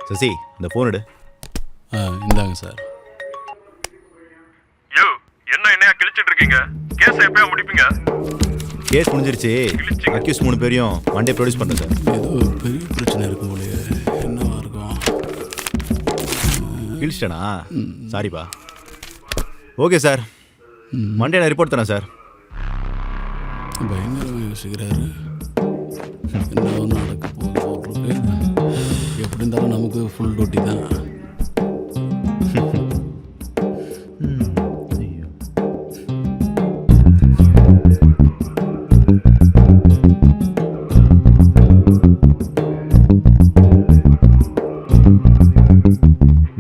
சசி இந்த ஃபோன் எடு. இந்தாங்க சார். யோ என்னையா கிழிச்சிட்டு இருக்கீங்க? கேஸ் எப்பயா முடிப்பீங்க? கேஸ் முடிஞ்சிருச்சு. அக்யூஸ் 3 பேரையும் மண்டே ப்ரொடியூஸ் பண்ணுங்க சார். ஏதோ பெரிய பிரச்சனை இருக்கும் போலயே. என்னவா இருக்கும்? கிழிச்சிட்டேனா? சாரிப்பா. ஓகே சார், மண்டே நான் ரிப்போர்ட் தரேன் சார். பயங்கரமாக யோசிக்கிறாரு. என்ன நடக்க போகுது? எப்படி இருந்தாலும் நமக்கு ஃபுல் டியூட்டி தான்.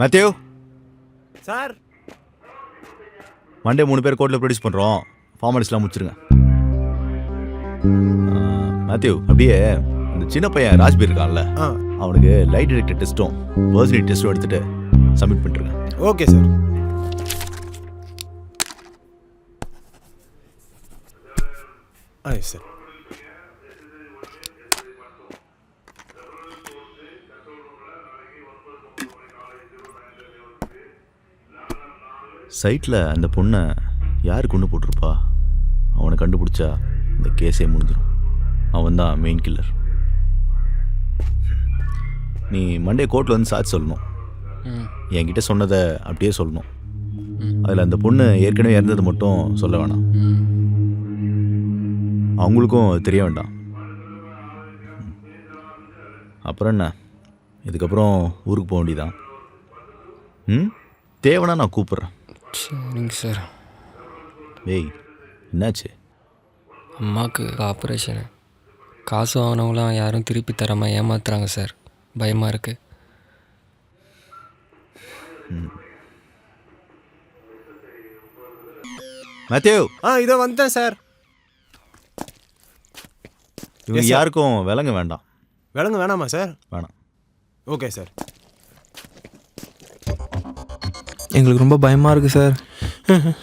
மேத்யூ சார், மண்டே 3 பேர் கோர்ட்டில் ப்ரொடியூஸ் பண்ணுறோம். ஃபார்மாலிட்டிஸ்லாம் முடிச்சிருங்க. மேத்யூ, அப்படியே இந்த சின்ன பையன் ராஜ்பீர் இருக்கான்ல, அவனுக்கு லைட் டிடெக்டர் டெஸ்ட்டும் பர்சனல் டெஸ்ட்டும் எடுத்துட்டு சப்மிட் பண்ணிட்டுருங்க. Okay sir. சார் சைட்டில் அந்த பொண்ணை யார் கொண்டு போட்டிருப்பா? அவனை கண்டுபிடிச்சா இந்த கேஸே முடிஞ்சிடும். அவன் தான் மெயின் கில்லர். நீ மண்டே கோர்ட்டில் வந்து சாட்சி சொல்லணும். என்கிட்ட சொன்னதை அப்படியே சொல்லணும். அதில் அந்த பொண்ணு ஏற்கனவே இறந்தது மட்டும் சொல்ல வேணாம். அவங்களுக்கும் தெரிய வேண்டாம். அப்புறம் என்ன, இதுக்கப்புறம் ஊருக்கு போக வேண்டியதான். தேவைன்னா நான் கூப்பிட்றேன். சரிங்க சார். ஏய், என்னாச்சு? அம்மாவுக்கு ஆப்ரேஷனு. காசு வாங்கினவங்களாம் யாரும் திருப்பி தராமல் ஏமாத்துறாங்க சார். பயமாக இருக்குது. மேத்யூ, இதோ வந்துட்டேன் சார். இவங்க யாருக்கும் விலங்கு வேண்டாம். விலங்கு வேணாமா சார்? வேணாம். Okay sir. எங்களுக்கு ரொம்ப பயமாக இருக்குது சார்.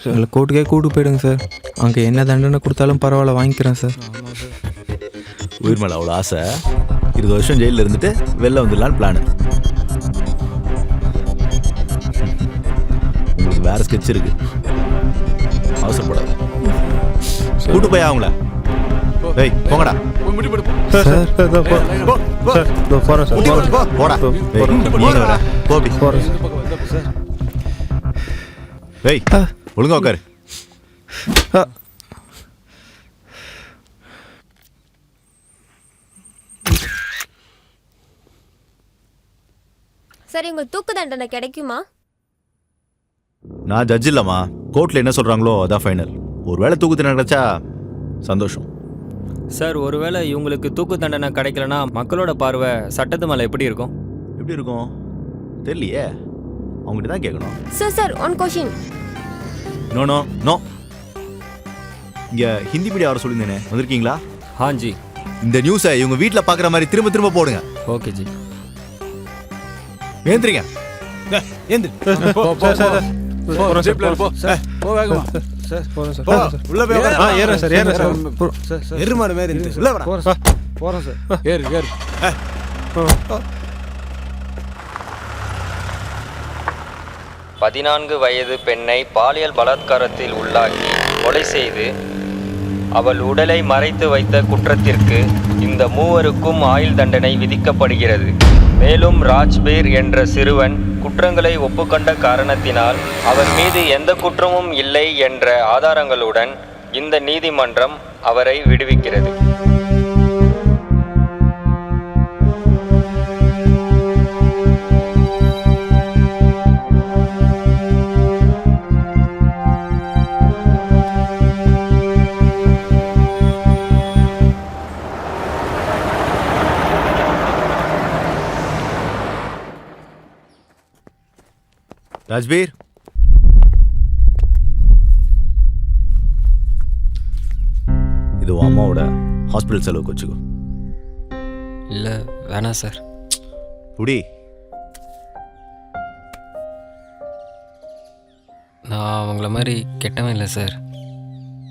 எங்களை கோர்ட்டுக்கே கூட்டு போயிடுங்க சார். அங்கே என்ன தண்டனை கொடுத்தாலும் பரவாயில்ல, வாங்கிக்கிறேன் சார். உயிர் மேலே அவ்வளோ ஆசை. 20 வருஷம் ஜெயிலில் இருந்துட்டு வெளில வந்துடலான்னு பிளான். உங்களுக்கு வேற ஸ்கெட்ச் இருக்கு, அவசரப்படாது. கூட்டு போய் அவங்கள. ஏய், போங்கடா. போடா. கோபி ஏய், ஒழுங்கா உட்காரு. சரி, உங்க தூக்கு தண்டனை கிடைக்குமா? நான் ஜட்ஜ் இல்லம்மா. கோர்ட்ல என்ன சொல்றாங்களோ அதான் ஃபைனல். ஒருவேளை தூக்கு தண்டனை கிடைச்சா சந்தோஷம் சார். ஒருவேளை இவங்களுக்கு தூக்கு தண்டனை கிடைக்கலனா மக்களோட பார்வை சட்டத்து மேலே எப்படி இருக்கும்? எப்படி இருக்கும் தெரியலையே. அவங்ககிட்ட தான் கேட்கணும். Sir one question. No no no. இங்க ஹிந்தி மீடியா வர சொல்லியிருந்தேனே, வந்திருக்கீங்களா? ஹாஞ்சி. இந்த நியூஸை இவங்க வீட்டில் பார்க்குற மாதிரி திரும்ப திரும்ப போடுங்க. ஓகே ஜி. ஏந்திரிங்க. உள்ள போய் ஏறேன் சார். ஏறேன் சார். எருமாடு மாதிரி இருந்துச்சு. உள்ள போறேன் சார். போறேன் சார். ஏறு ஏறு. 14 வயது பெண்ணை பாலியல் பலாத்காரத்தில் உள்ளாக்கி கொலை செய்து அவள் உடலை மறைத்து வைத்த குற்றத்திற்கு இந்த மூவருக்கும் ஆயுள் தண்டனை விதிக்கப்படுகிறது. மேலும் ராஜ்பீர் என்ற சிறுவன் குற்றங்களை ஒப்புக்கொண்ட காரணத்தினால் அவர் மீது எந்த குற்றமும் இல்லை என்ற ஆதாரங்களுடன் இந்த நீதிமன்றம் அவரை விடுவிக்கிறது. ராஜ்பீர், இது உன் அம்மாவோட ஹாஸ்பிட்டல் செலவுக்கு வச்சுக்கோ. இல்லை வேணாம் சார். புடி. நான் அவங்கள மாதிரி கெட்டவன் இல்லை சார்.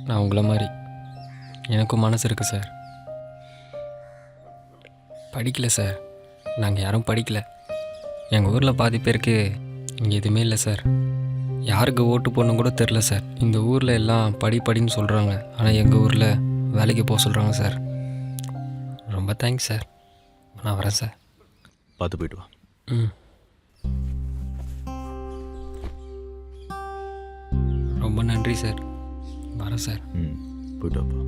நான் உங்களை மாதிரி எனக்கும் மனசு இருக்குது சார். படிக்கல சார். நாங்கள் யாரும் படிக்கல. எங்கள் ஊரில் பாதி பேருக்கு இங்கே எதுவுமே இல்லை சார். யாருக்கு ஓட்டு போடணும் கூட தெரில சார். இந்த ஊரில் எல்லாம் படின்னு சொல்கிறாங்க, ஆனால் எங்கள் ஊரில் வேலைக்கு போக சொல்கிறாங்க சார். ரொம்ப தேங்க்ஸ் சார். நான் வரேன் சார். பார்த்து போயிட்டு வா. ம். ரொம்ப நன்றி சார். வரேன் சார். ம், போயிட்டு வாப்பா.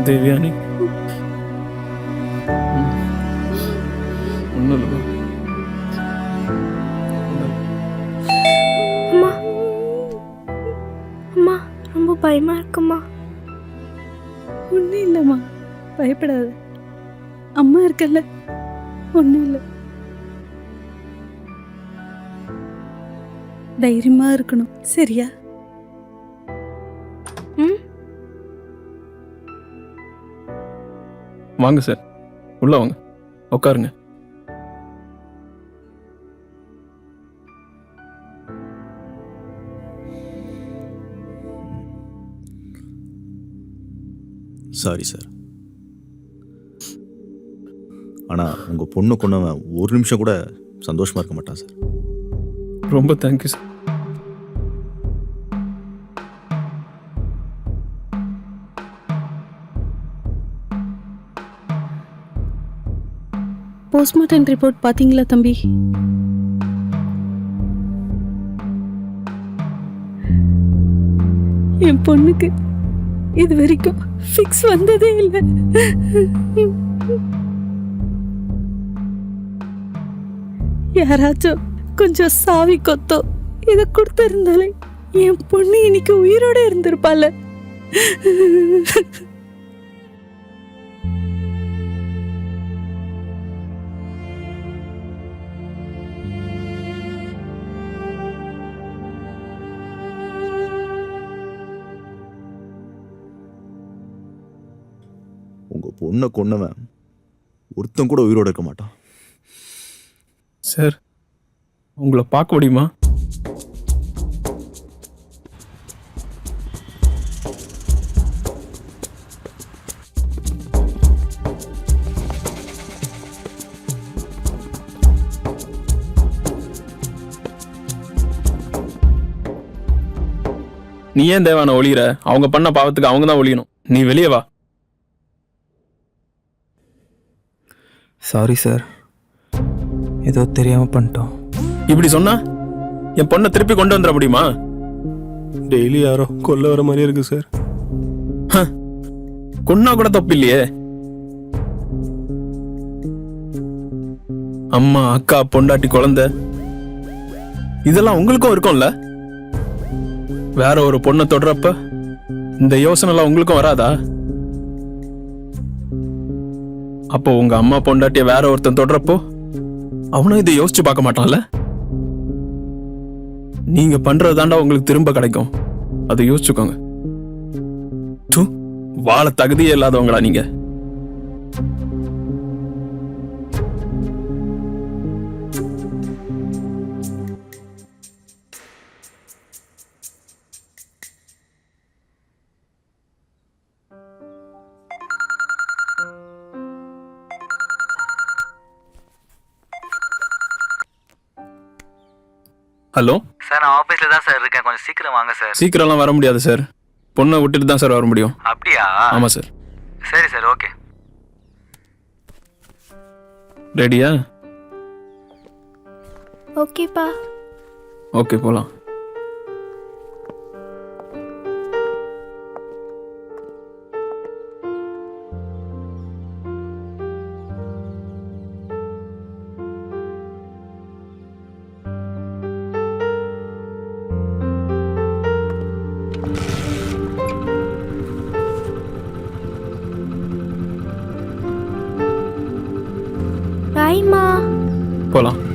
தேவியானி ஒன்றும் இல்லை. அம்மா அம்மா ரொம்ப பயமா இருக்குமா? ஒன்றும் இல்லைம்மா, பயப்படாத. அம்மா இருக்கல்ல, ஒன்றும் இல்லை. தைரியமா இருக்கணும், சரியா? ம் வாங்க சார், உள்ள வாங்க, உட்காருங்க. Sorry sir. ஆனால் உங்கள் பொண்ணு கொண்டவன் ஒரு நிமிஷம் கூட சந்தோஷமாக இருக்க மாட்டான் சார். ரொம்ப தேங்க்யூ சார். போஸ்ட்மார்ட்டம் ரிப்போர்ட் பார்த்தீங்களா தம்பி? என் பொண்ணுக்கு இது வரைக்கும் ஃபிக்ஸ் வந்ததே இல்லை. யாராச்சும் கொஞ்சம் சாவி கொத்தோ இதை கொடுத்திருந்தாலே என் பொண்ணு இன்னைக்கு உயிரோட இருந்திருப்பால. உங்கள் பொண்ணை கொண்டவன் ஒருத்தன் கூட உயிரோடு இருக்க மாட்டான் சார். உங்களை பார்க்க முடியுமா? நீ ஏன் தேவான ஒளிகிற? அவங்க பண்ண பாவத்துக்கு அவங்க தான் ஒளியணும். நீ வெளியே வா. சாரி சார், ஏதோ தெரியாமல் பண்ணிட்டோம். இப்படி சொன்னா என் பொண்ணை திருப்பி கொண்டு வந்துட முடியுமா? டெய்லி யாரோ கொல்ல வர மாதிரி இருக்கு சார். கொன்னா கூட தப்பு இல்லையே. அம்மா, அக்கா, பொண்டாட்டி, குழந்தை, இதெல்லாம் உங்களுக்கும் இருக்கும்ல. வேற ஒரு பொண்ணை தொடுறப்ப இந்த யோசனை எல்லாம் உங்களுக்கும் வராதா? அப்போ உங்க அம்மா பொண்டாட்டிய வேற ஒருத்தன் தொடுறப்போ அவனும் இதை யோசிச்சு பார்க்க மாட்டான்ல. நீங்க பண்றதுதாண்டா உங்களுக்கு திரும்ப கிடைக்கும். அதை யோசிச்சுக்கோங்க. வாழ தகுதியே இல்லாதவங்களா நீங்க? ஹலோ சார், நான் ஆஃபீஸில் தான் சார் இருக்கேன். கொஞ்சம் சீக்கிரம் வாங்க சார். சீக்கிரம்லாம் வர முடியாது சார். பொண்ணை விட்டுட்டு தான் சார் வர முடியும். அப்படியா? ஆமாம் சார். சரி சார், ஓகே. ரெடியா? ஓகேப்பா. ஓகே போலாம். பாய்மா. போலாம்.